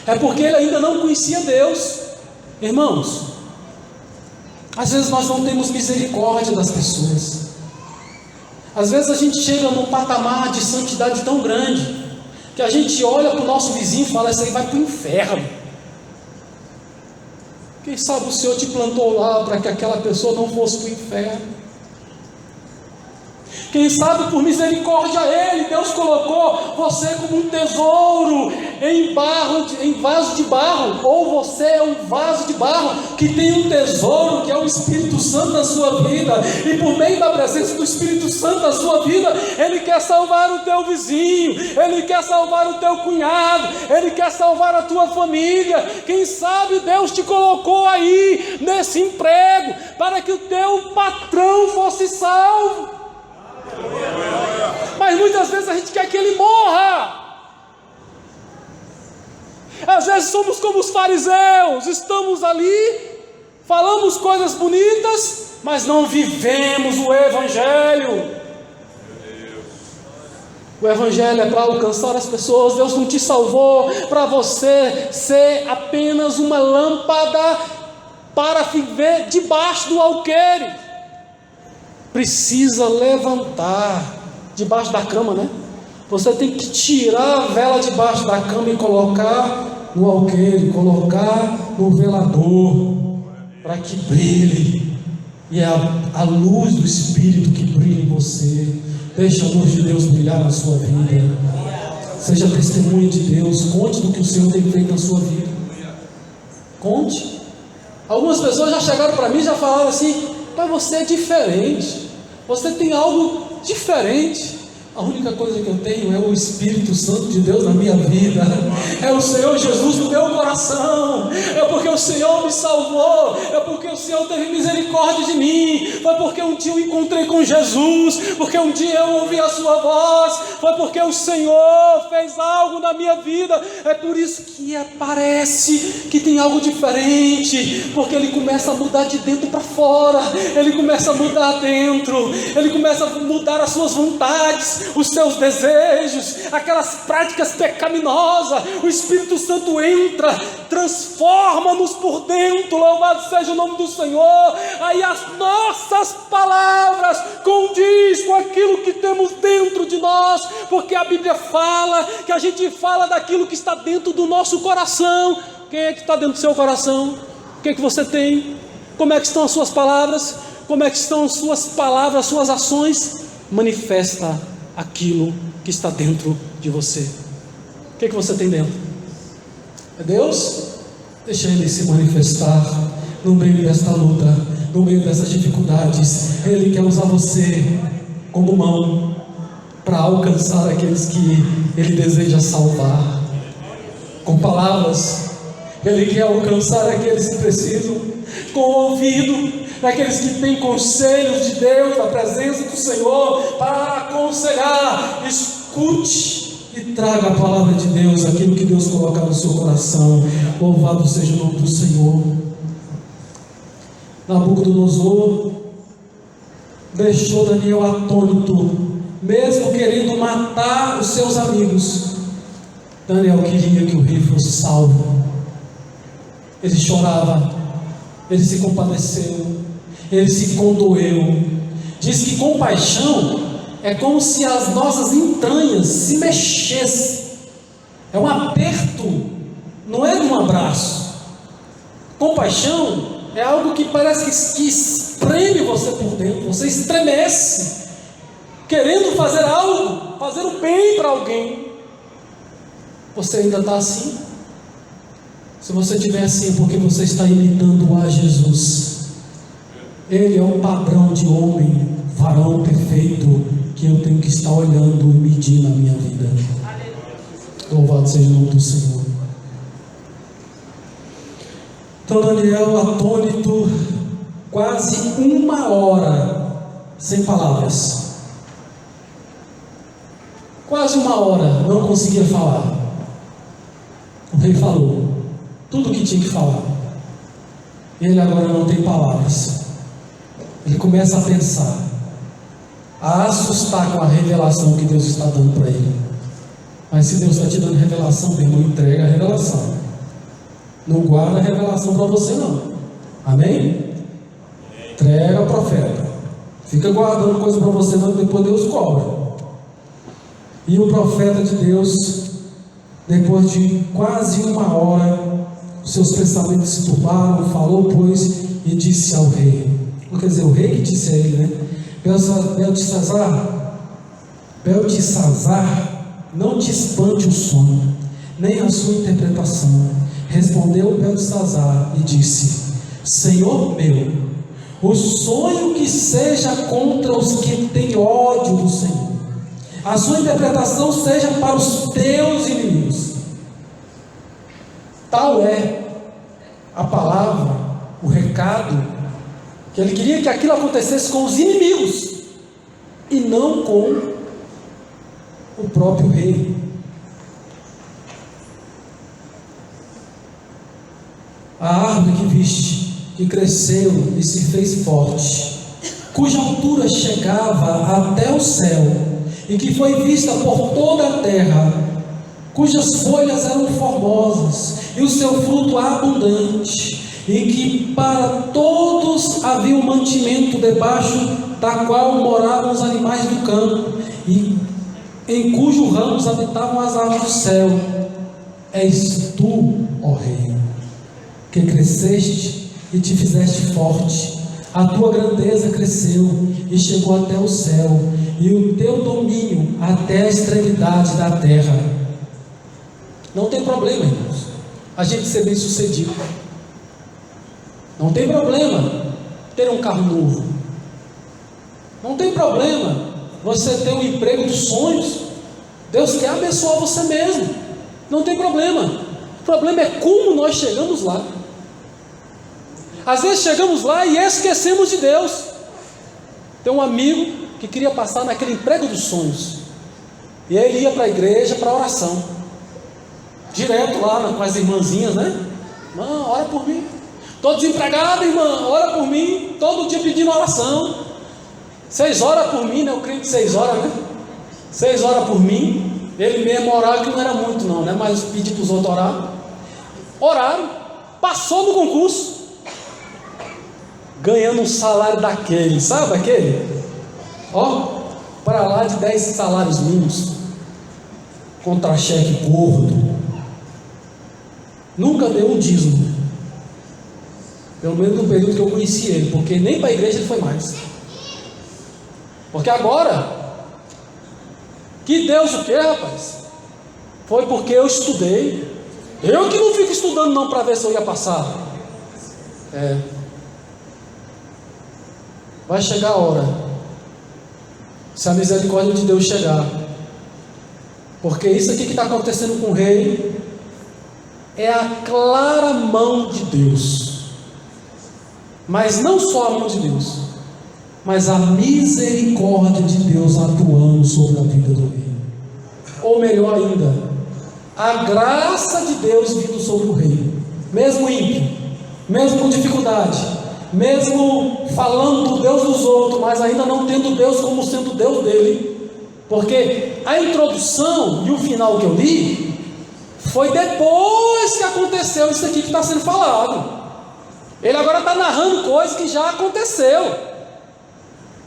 é porque ele ainda não conhecia Deus. Irmãos, às vezes nós não temos misericórdia das pessoas. Às vezes a gente chega num patamar de santidade tão grande que a gente olha para o nosso vizinho e fala: isso aí vai para o inferno. Quem sabe o Senhor te plantou lá para que aquela pessoa não fosse para o inferno. Quem sabe por misericórdia a Ele, Deus colocou você como um tesouro em vaso de barro, ou você é um vaso de barro que tem um tesouro que é o Espírito Santo na sua vida, e por meio da presença do Espírito Santo na sua vida, Ele quer salvar o teu vizinho, Ele quer salvar o teu cunhado, Ele quer salvar a tua família. Quem sabe Deus te colocou aí nesse emprego para que o teu patrão fosse salvo. Mas muitas vezes a gente quer que ele morra. Às vezes somos como os fariseus, estamos ali, falamos coisas bonitas, mas não vivemos o Evangelho. O Evangelho é para alcançar as pessoas. Deus não te salvou para você ser apenas uma lâmpada para viver debaixo do alqueire. Precisa levantar debaixo da cama, né? Você tem que tirar a vela debaixo da cama e colocar no alqueire, colocar no velador, para que brilhe, e é a luz do Espírito que brilha em você. Deixa a luz de Deus brilhar na sua vida, seja testemunha de Deus, conte do que o Senhor tem feito na sua vida, conte. Algumas pessoas já chegaram para mim e já falaram assim: mas você é diferente, você tem algo diferente. A única coisa que eu tenho é o Espírito Santo de Deus na minha vida, é o Senhor Jesus no meu coração, é porque o Senhor me salvou, é porque o Senhor teve misericórdia de mim, foi porque um dia eu encontrei com Jesus, porque um dia eu ouvi a sua voz, foi porque o Senhor fez algo na minha vida. É por isso que parece que tem algo diferente, porque Ele começa a mudar de dentro para fora, Ele começa a mudar dentro, Ele começa a mudar as suas vontades, os seus desejos, aquelas práticas pecaminosas. O Espírito Santo entra, transforma-nos por dentro. Louvado seja o nome do Senhor. Aí as nossas palavras condiz com aquilo que temos dentro de nós, porque a Bíblia fala que a gente fala daquilo que está dentro do nosso coração. Quem é que está dentro do seu coração? O que é que você tem? Como é que estão as suas palavras? Como é que estão as suas palavras, as suas ações? Manifesta aquilo que está dentro de você. O que você tem dentro? É Deus? Deixa Ele se manifestar no meio desta luta, no meio dessas dificuldades. Ele quer usar você como mão para alcançar aqueles que Ele deseja salvar. Com palavras, Ele quer alcançar aqueles que precisam. Com o ouvido, daqueles que têm conselhos de Deus, da presença do Senhor, para aconselhar. Escute e traga a palavra de Deus, aquilo que Deus colocar no seu coração. Louvado seja o nome do Senhor. Nabucodonosor deixou Daniel atônito, mesmo querendo matar os seus amigos. Daniel queria que o rei fosse salvo. Ele chorava, ele se compadeceu, ele se condoeu. Diz que compaixão é como se as nossas entranhas se mexessem. É um aperto, não é um abraço. Compaixão é algo que parece que espreme você por dentro. Você estremece, querendo fazer algo, fazer o bem para alguém. Você ainda está assim? Se você estiver assim, é porque você está imitando a Jesus. Ele é um padrão de homem, varão perfeito, que eu tenho que estar olhando e medir na minha vida. Louvado seja o nome do Senhor. Então Daniel, atônito, quase 1 hora, sem palavras. Quase 1 hora, não conseguia falar. O rei falou tudo o que tinha que falar. Ele agora não tem palavras. Ele começa a pensar, a assustar com a revelação que Deus está dando para ele. Mas se Deus está te dando revelação, meu irmão, entrega a revelação. Não guarda a revelação para você não. Amém? Entrega ao profeta. Fica guardando coisa para você não, depois Deus cobra. E o profeta de Deus, depois de quase 1 hora, seus pensamentos se turbaram, falou, pois, e disse ao rei. Quer dizer, o rei que disse a ele, né? Beltesazar, não te espante o sono, nem a sua interpretação. Respondeu Beltesazar e disse: Senhor meu, o sonho que seja contra os que têm ódio do Senhor, a sua interpretação seja para os teus inimigos. Tal é a palavra, o recado, que ele queria que aquilo acontecesse com os inimigos e não com o próprio rei. A árvore que viste, que cresceu e se fez forte, cuja altura chegava até o céu, e que foi vista por toda a terra, cujas folhas eram formosas, e o seu fruto abundante, e que para todos havia um mantimento debaixo da qual moravam os animais do campo, e em cujos ramos habitavam as aves do céu. És tu, ó rei, que cresceste e te fizeste forte. A tua grandeza cresceu e chegou até o céu, e o teu domínio até a extremidade da terra. Não tem problema, irmãos, a gente ser bem sucedido. Não tem problema ter um carro novo. Não tem problema você ter um emprego dos sonhos. Deus quer abençoar você mesmo. Não tem problema. O problema é como nós chegamos lá. Às vezes chegamos lá e esquecemos de Deus. Tem um amigo que queria passar naquele emprego dos sonhos, e ele ia para a igreja para oração, direto lá com as irmãzinhas, né? Irmã, ora por mim. Estou desempregado, irmã, ora por mim. Todo dia pedindo oração. 6 horas por mim, né? O crente 6 horas, né? 6 horas por mim. Ele mesmo orava, que não era muito não, né? Mas pedi para os outros orar. Oraram, passou no concurso, ganhando um salário daquele, sabe aquele? Ó, para lá de 10 salários mínimos, contra-cheque gordo. Nunca deu um dízimo, pelo menos no período que eu conheci ele, porque nem para a igreja ele foi mais. Porque agora Que Deus o quê, rapaz? Foi porque eu estudei. Eu que não fico estudando não para ver se eu ia passar. Vai chegar a hora, se a misericórdia de Deus chegar, porque isso aqui que está acontecendo com o rei é a clara mão de Deus, mas não só a mão de Deus, mas a misericórdia de Deus atuando sobre a vida do rei, ou melhor ainda, a graça de Deus vindo sobre o rei, mesmo ímpio, mesmo com dificuldade, mesmo falando do Deus dos outros, mas ainda não tendo Deus como sendo Deus dele, porque a introdução e o final que eu li foi depois que aconteceu isso aqui que está sendo falado. Ele agora está narrando coisas que já aconteceu.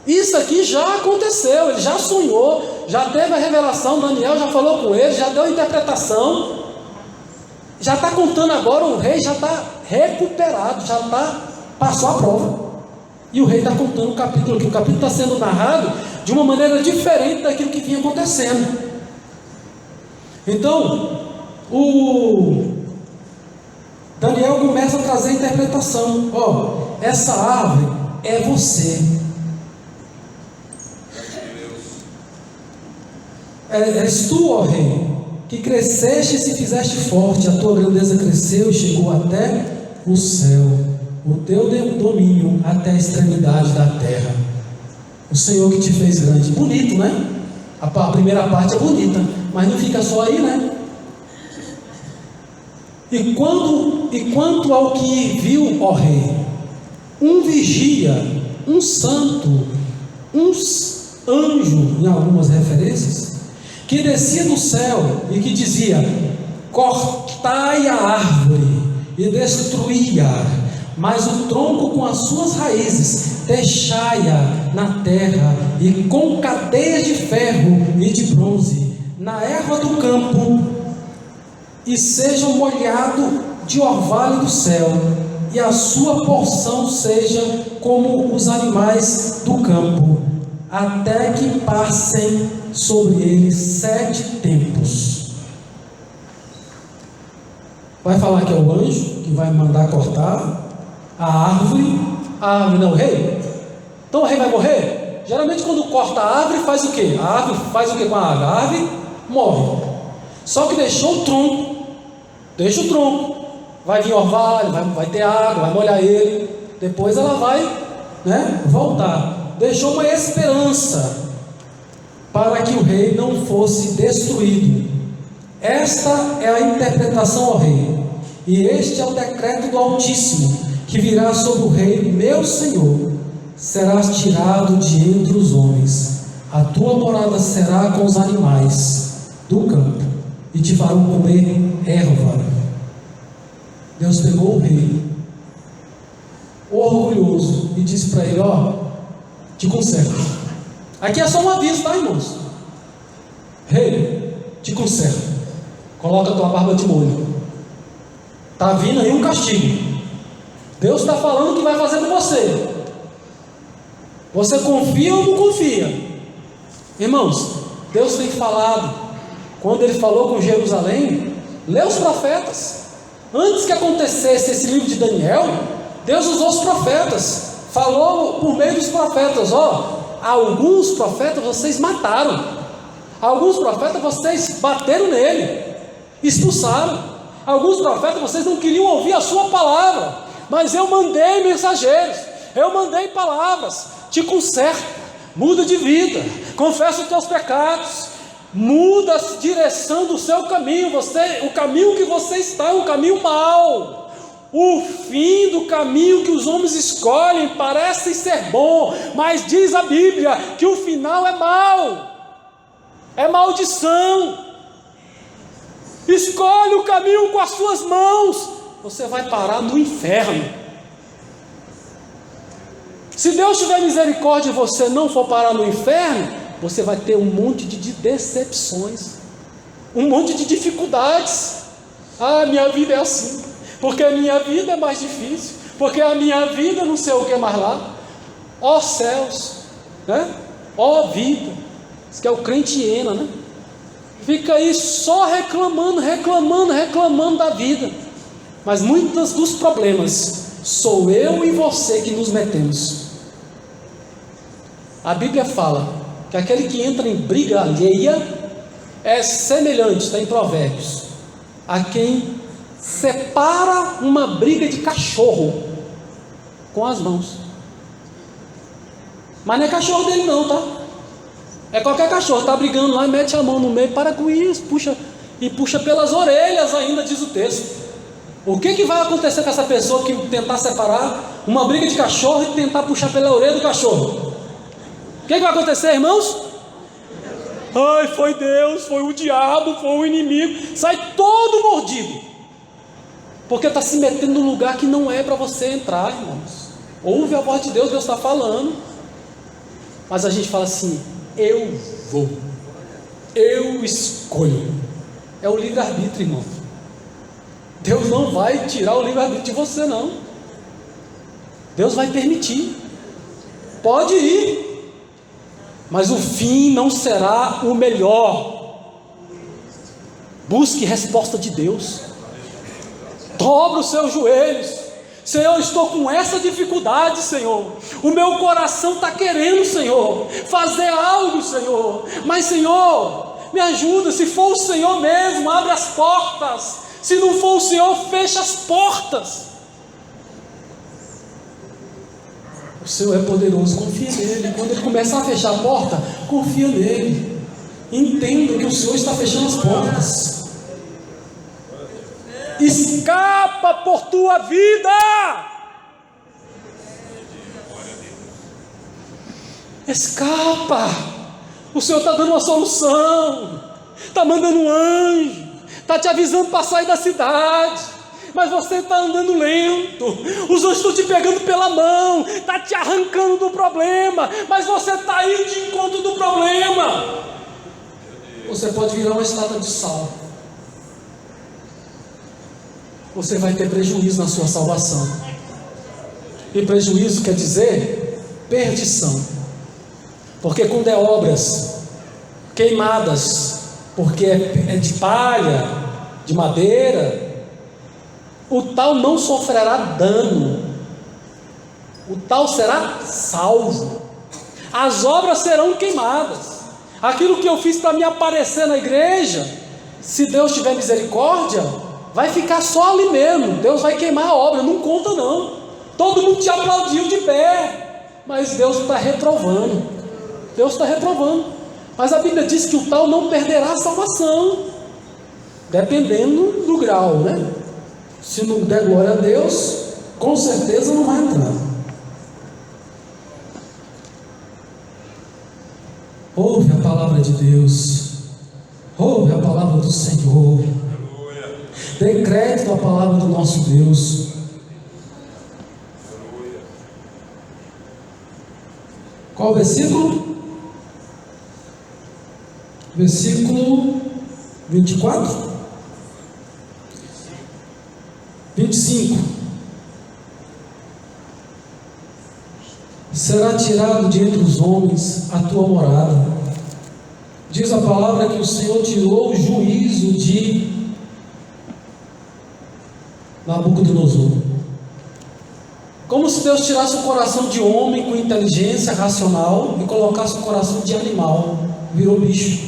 Isso aqui já aconteceu, ele já sonhou, já teve a revelação, Daniel já falou com ele, já deu a interpretação, já está contando agora, o rei já está recuperado, passou a prova, e o rei está contando o capítulo, que o capítulo está sendo narrado de uma maneira diferente daquilo que vinha acontecendo. Então, o Daniel começa a trazer a interpretação. Essa árvore é você. És tu, ó rei, que cresceste e se fizeste forte, a tua grandeza cresceu e chegou até o céu, o teu domínio até a extremidade da terra. O Senhor que te fez grande. Bonito, né? A primeira parte é bonita, mas não fica só aí, né? E quanto ao que viu, ó rei, um vigia, um santo, um anjo, em algumas referências, que descia do céu e que dizia: cortai a árvore e destruí-a, mas o tronco com as suas raízes deixai-a na terra, e com cadeias de ferro e de bronze na erva do campo, e seja molhado de orvalho do céu, e a sua porção seja como os animais do campo, até que passem sobre ele 7 tempos. Vai falar que é o anjo que vai mandar cortar a árvore não, o rei. Então o rei vai morrer? Geralmente quando corta a árvore faz o quê? A árvore faz o quê com a árvore? A árvore morre. Só que deixou o tronco. Deixa o tronco. Vai vir orvalho, vai ter água, vai molhar ele. Depois ela vai, voltar. Deixou uma esperança para que o rei não fosse destruído. Esta é a interpretação, ó rei, e este é o decreto do Altíssimo, que virá sobre o rei, meu senhor. Serás tirado de entre os homens, a tua morada será com os animais do campo, e te farão comer erva. Deus pegou o rei, orgulhoso, e disse para ele: te conserto. Aqui é só um aviso, tá, irmãos? Rei, te conserto. Coloca a tua barba de molho. Está vindo aí um castigo. Deus está falando o que vai fazer com você. Você confia ou não confia? Irmãos, Deus tem falado. Quando Ele falou com Jerusalém, lê os profetas. Antes que acontecesse esse livro de Daniel, Deus usou os profetas. Falou por meio dos profetas: alguns profetas vocês mataram, alguns profetas vocês bateram nele, expulsaram, alguns profetas vocês não queriam ouvir a sua palavra, mas eu mandei mensageiros, eu mandei palavras, te conserta, muda de vida, confessa os teus pecados, muda a direção do seu caminho. O caminho que você está é um caminho mau. O fim do caminho que os homens escolhem parece ser bom, mas diz a Bíblia que o final é mau, é maldição. Escolhe o caminho com as suas mãos, você vai parar no inferno. Se Deus tiver misericórdia e você não for parar no inferno, você vai ter um monte de decepções, um monte de dificuldades. Minha vida é assim, porque a minha vida é mais difícil, porque a minha vida não sei o que mais lá. Ó céus, ó vida, isso que é o crente hiena, Fica aí só reclamando da vida. Mas muitos dos problemas sou eu e você que nos metemos. A Bíblia fala que aquele que entra em briga alheia é semelhante, está em Provérbios, a quem separa uma briga de cachorro com as mãos. Mas não é cachorro dele não, tá? É qualquer cachorro, está brigando lá, mete a mão no meio, para com isso, puxa pelas orelhas ainda, diz o texto. O que vai acontecer com essa pessoa que tentar separar uma briga de cachorro e tentar puxar pela orelha do cachorro? O que vai acontecer, irmãos? Ai, foi Deus, foi o diabo, foi o inimigo. Sai todo mordido, porque está se metendo num lugar que não é para você entrar, irmãos. Ouve a voz de Deus, Deus está falando. Mas a gente fala assim: eu vou, eu escolho. É o livre-arbítrio, irmão. Deus não vai tirar o livre-arbítrio de você, não. Deus vai permitir. Pode ir, mas o fim não será o melhor. Busque resposta de Deus. Dobre os seus joelhos. Senhor, eu estou com essa dificuldade, Senhor. O meu coração está querendo, Senhor, fazer algo, Senhor. Mas, Senhor, me ajuda. Se for o Senhor mesmo, abre as portas. Se não for o Senhor, fecha as portas. O Senhor é poderoso, confia nele. Quando ele começar a fechar a porta, confia nele. Entenda que o Senhor está fechando as portas. Escapa por tua vida. Escapa. O Senhor está dando uma solução. Está mandando um anjo. Está te avisando para sair da cidade, mas você está andando lento. Os anjos estão te pegando pela mão, está te arrancando do problema, mas você está indo de encontro do problema. Você pode virar uma estátua de sal. Você vai ter prejuízo na sua salvação. E prejuízo quer dizer perdição. Porque quando é obras queimadas, porque é de palha, de madeira, o tal não sofrerá dano, o tal será salvo. As obras serão queimadas. Aquilo que eu fiz para me aparecer na igreja, se Deus tiver misericórdia, vai ficar só ali mesmo. Deus vai queimar a obra, não conta não. Todo mundo te aplaudiu de pé, mas Deus está reprovando. Deus está reprovando. Mas a Bíblia diz que o tal não perderá a salvação, dependendo do grau, né? Se não der glória a Deus, com certeza não vai entrar. Ouve a palavra de Deus, ouve a palavra do Senhor, dê crédito à palavra do nosso Deus. Qual versículo? Versículo 24, 25. Será tirado de entre os homens a tua morada. Diz a palavra que o Senhor tirou o juízo de Nabucodonosor. Como se Deus tirasse o coração de homem com inteligência racional e colocasse o coração de animal. Virou bicho.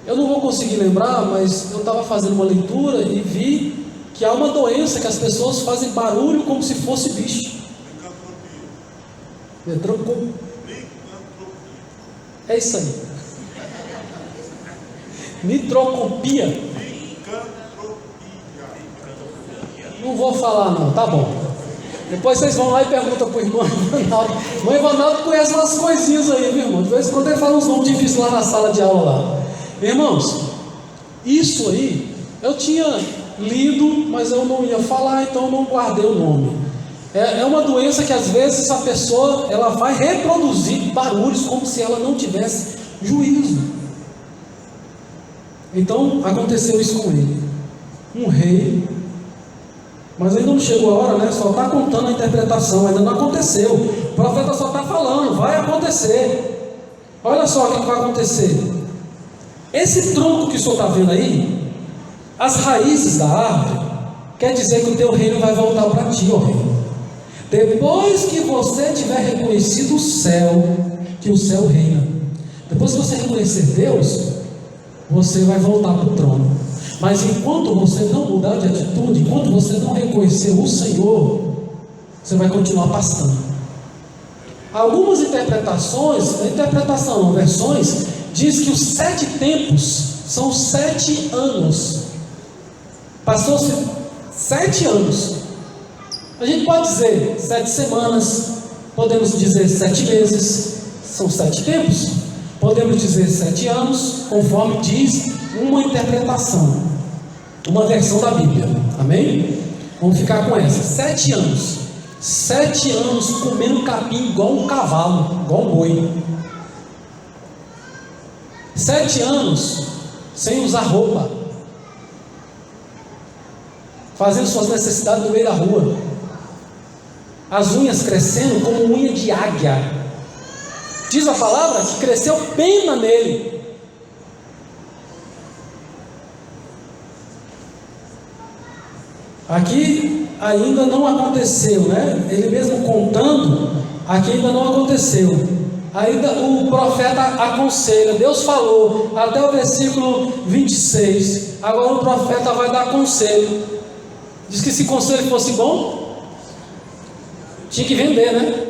Eu não vou conseguir lembrar, mas eu estava fazendo uma leitura e vi que há uma doença que as pessoas fazem barulho como se fosse bicho. É isso aí. Nitrocopia. Não vou falar não, tá bom. Depois vocês vão lá e perguntam para o irmão Ivanaldo. O irmão Ivanaldo conhece umas coisinhas aí, meu irmão. De vez em quando ele fala uns nomes difíceis lá na sala de aula lá. Irmãos, isso aí eu tinha lido, mas eu não ia falar, então eu não guardei o nome. É uma doença que às vezes a pessoa ela vai reproduzir barulhos como se ela não tivesse juízo. Então aconteceu isso com ele. Um rei, mas ainda não chegou a hora, né? Só está contando a interpretação, ainda não aconteceu. O profeta só está falando, vai acontecer. Olha só o que vai acontecer. Esse tronco que o senhor está vendo aí, as raízes da árvore, quer dizer que o teu reino vai voltar para ti, ó rei. Depois que você tiver reconhecido o céu, que o céu reina, depois que você reconhecer Deus, você vai voltar para o trono. Mas enquanto você não mudar de atitude, enquanto você não reconhecer o Senhor, você vai continuar pastando. Algumas versões, diz que os 7 tempos são 7 anos. Passou-se 7 anos. A gente pode dizer 7 semanas, podemos dizer 7 meses, são 7 tempos. Podemos dizer 7 anos, conforme diz uma interpretação, uma versão da Bíblia. Amém? Vamos ficar com essa. 7 anos. 7 anos comendo capim igual um cavalo, igual um boi. 7 anos sem usar roupa, fazendo suas necessidades no meio da rua, as unhas crescendo como unha de águia. Diz a palavra que cresceu pena nele. Aqui ainda não aconteceu, né? Ele mesmo contando, aqui ainda não aconteceu. Ainda o profeta aconselha, Deus falou até o versículo 26. Agora o profeta vai dar conselho. Diz que se conselho fosse bom, tinha que vender, né?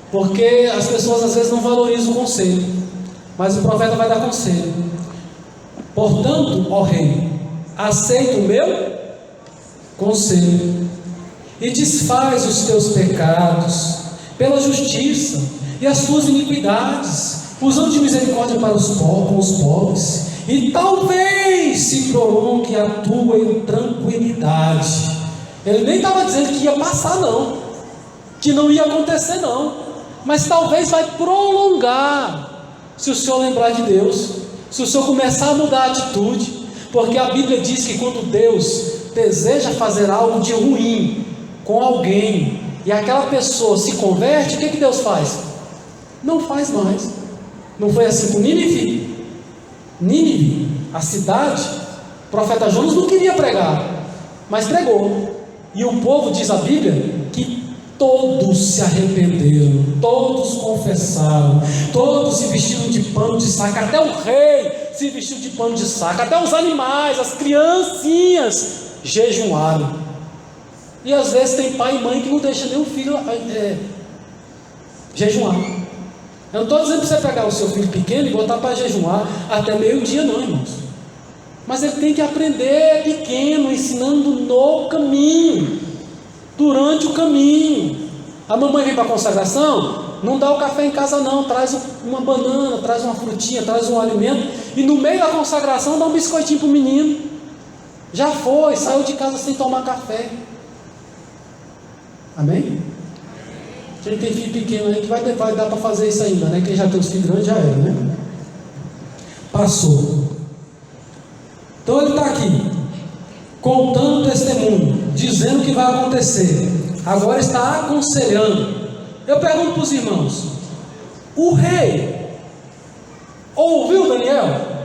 Porque as pessoas às vezes não valorizam o conselho. Mas o profeta vai dar conselho. Portanto, ó rei, aceita o meu conselho e desfaz os teus pecados pela justiça e as tuas iniquidades, usando de misericórdia para com os pobres, e talvez se prolongue a tua tranquilidade. Ele nem estava dizendo que ia passar não, que não ia acontecer não, mas talvez vai prolongar, se o senhor lembrar de Deus, se o senhor começar a mudar a atitude, porque a Bíblia diz que quando Deus deseja fazer algo de ruim com alguém, e aquela pessoa se converte, o que Deus faz? Não faz mais. Não foi assim com Nínive? Nínive, a cidade, o profeta Jonas não queria pregar, mas pregou, e o povo, diz a Bíblia, que todos se arrependeram, todos confessaram, todos se vestiram de pano de saco, até o rei se vestiu de pano de saco, até os animais, as criancinhas jejuaram. E às vezes tem pai e mãe que não deixa nem o filho jejuar. Eu não estou dizendo para você pegar o seu filho pequeno e botar para jejuar até meio-dia não, irmãos, mas ele tem que aprender pequeno, ensinando no caminho, durante o caminho. A mamãe vem para a consagração, não dá o café em casa não, traz uma banana, traz uma frutinha, traz um alimento, e no meio da consagração dá um biscoitinho para o menino. Já foi, saiu de casa sem tomar café. Amém? Quem tem filho pequeno aí que vai dar para fazer isso ainda, né? Quem já tem os filhos grandes já era, né? Passou. Então ele está aqui contando o testemunho, dizendo o que vai acontecer. Agora está aconselhando. Eu pergunto para os irmãos: o rei ouviu Daniel?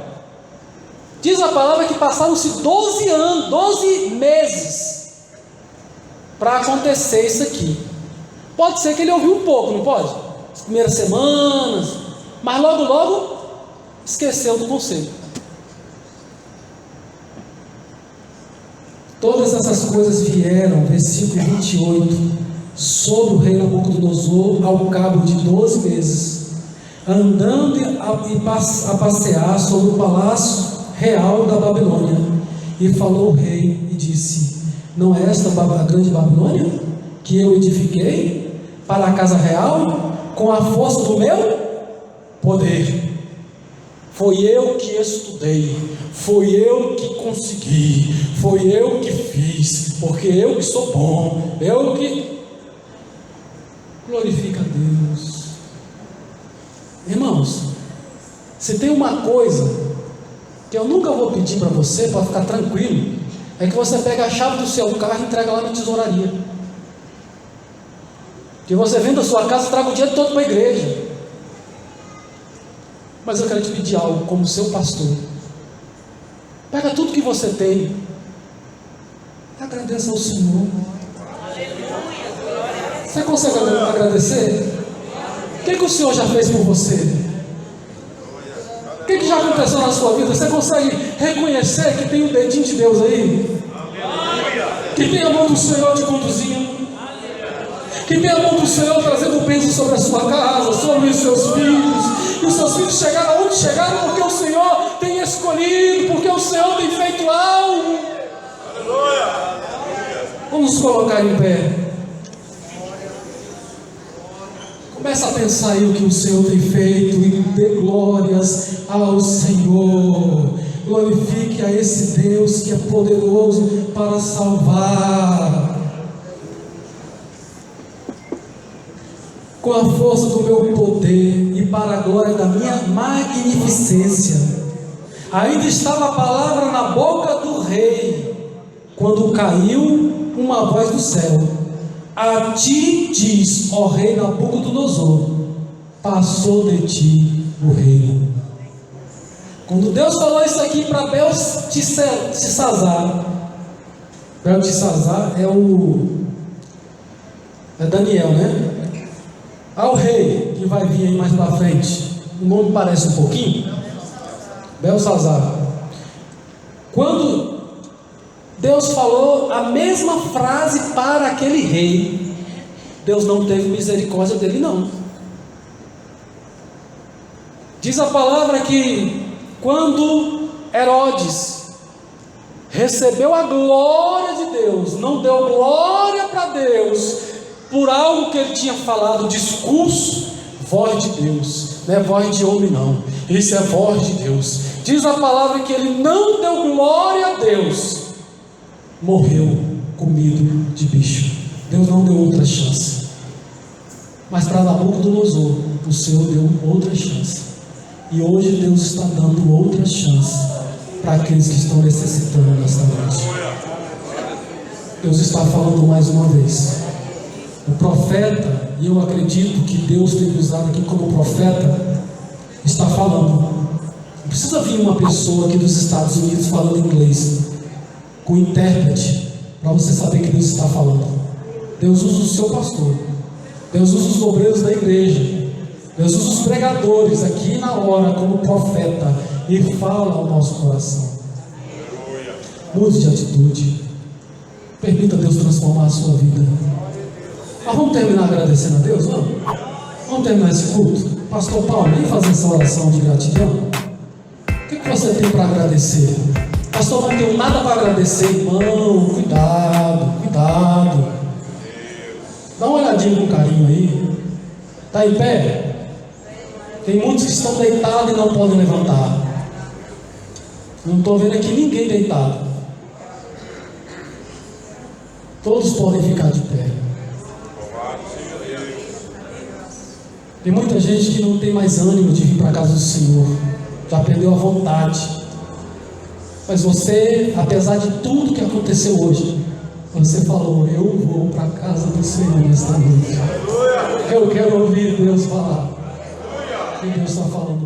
Diz a palavra que passaram-se 12 anos, 12 meses para acontecer isso aqui. Pode ser que ele ouviu um pouco, não pode? As primeiras semanas, mas logo esqueceu do conselho. Todas essas coisas vieram, versículo 28, sobre o rei Nabucodonosor ao cabo de 12 meses, andando a passear sobre o palácio real da Babilônia. E falou o rei e disse: não é esta a grande Babilônia que eu edifiquei para a casa real com a força do meu poder? Foi eu que estudei, foi eu que consegui, foi eu que fiz, porque eu que sou bom, eu que... Glorifica a Deus. Irmãos, se tem uma coisa que eu nunca vou pedir para você, para ficar tranquilo, é que você pega a chave do seu carro e entrega lá na tesouraria, que você venda a sua casa e traga o dinheiro todo para a igreja. Mas eu quero te pedir algo, como seu pastor. Pega tudo que você tem, agradeça ao Senhor. Você consegue agradecer? O que o Senhor já fez por você? O que já aconteceu na sua vida? Você consegue reconhecer que tem o dedinho de Deus aí? Que tem a mão do Senhor te conduzindo? Que tem a mão do Senhor trazendo bênção sobre a sua casa, sobre os seus filhos? E os seus filhos chegaram onde chegaram porque o Senhor tem escolhido, porque o Senhor tem feito algo. Vamos nos colocar em pé. Começa a pensar aí o que o Senhor tem feito e dê glórias ao Senhor. Glorifique a esse Deus que é poderoso para salvar. Com a força do meu poder e para a glória da minha magnificência. Ainda estava a palavra na boca do rei, quando caiu uma voz do céu: a ti diz, ó rei Nabucodonosor, passou de ti o reino. Quando Deus falou isso aqui para Beltesazar, Beltesazar é Daniel, né? Ao rei, que vai vir aí mais para frente, o nome parece um pouquinho, Beltesazar. Quando Deus falou a mesma frase para aquele rei, Deus não teve misericórdia dele não. Diz a palavra que quando Herodes recebeu a glória de Deus, não deu glória para Deus por algo que ele tinha falado, discurso, voz de Deus, não é voz de homem não, isso é voz de Deus. Diz a palavra que ele não deu glória a Deus, morreu comido de bicho. Deus não deu outra chance. Mas para Nabucodonosor, o Senhor deu outra chance. E hoje Deus está dando outra chance para aqueles que estão necessitando nesta noite. Deus está falando mais uma vez. O profeta, e eu acredito que Deus tem usado aqui como profeta, está falando. Não precisa vir uma pessoa aqui dos Estados Unidos falando inglês, com intérprete, para você saber que Deus está falando. Deus usa o seu pastor, Deus usa os obreiros da igreja, Deus usa os pregadores aqui na hora como profeta e fala ao nosso coração. Mude de atitude, permita Deus transformar a sua vida. Mas vamos terminar agradecendo a Deus? Vamos terminar esse culto? Pastor Paulo, vem fazer essa oração de gratidão. O que você tem para agradecer? Pastor, não tenho nada para agradecer, irmão. Cuidado. Dá uma olhadinha com carinho aí. Está em pé? Tem muitos que estão deitados e não podem levantar. Não estou vendo aqui ninguém deitado. Todos podem ficar de pé. Tem muita gente que não tem mais ânimo de vir para a casa do Senhor. Já perdeu a vontade. Mas você, apesar de tudo que aconteceu hoje, você falou: eu vou para a casa do Senhor nesta noite. Eu quero ouvir Deus falar. E Deus está falando.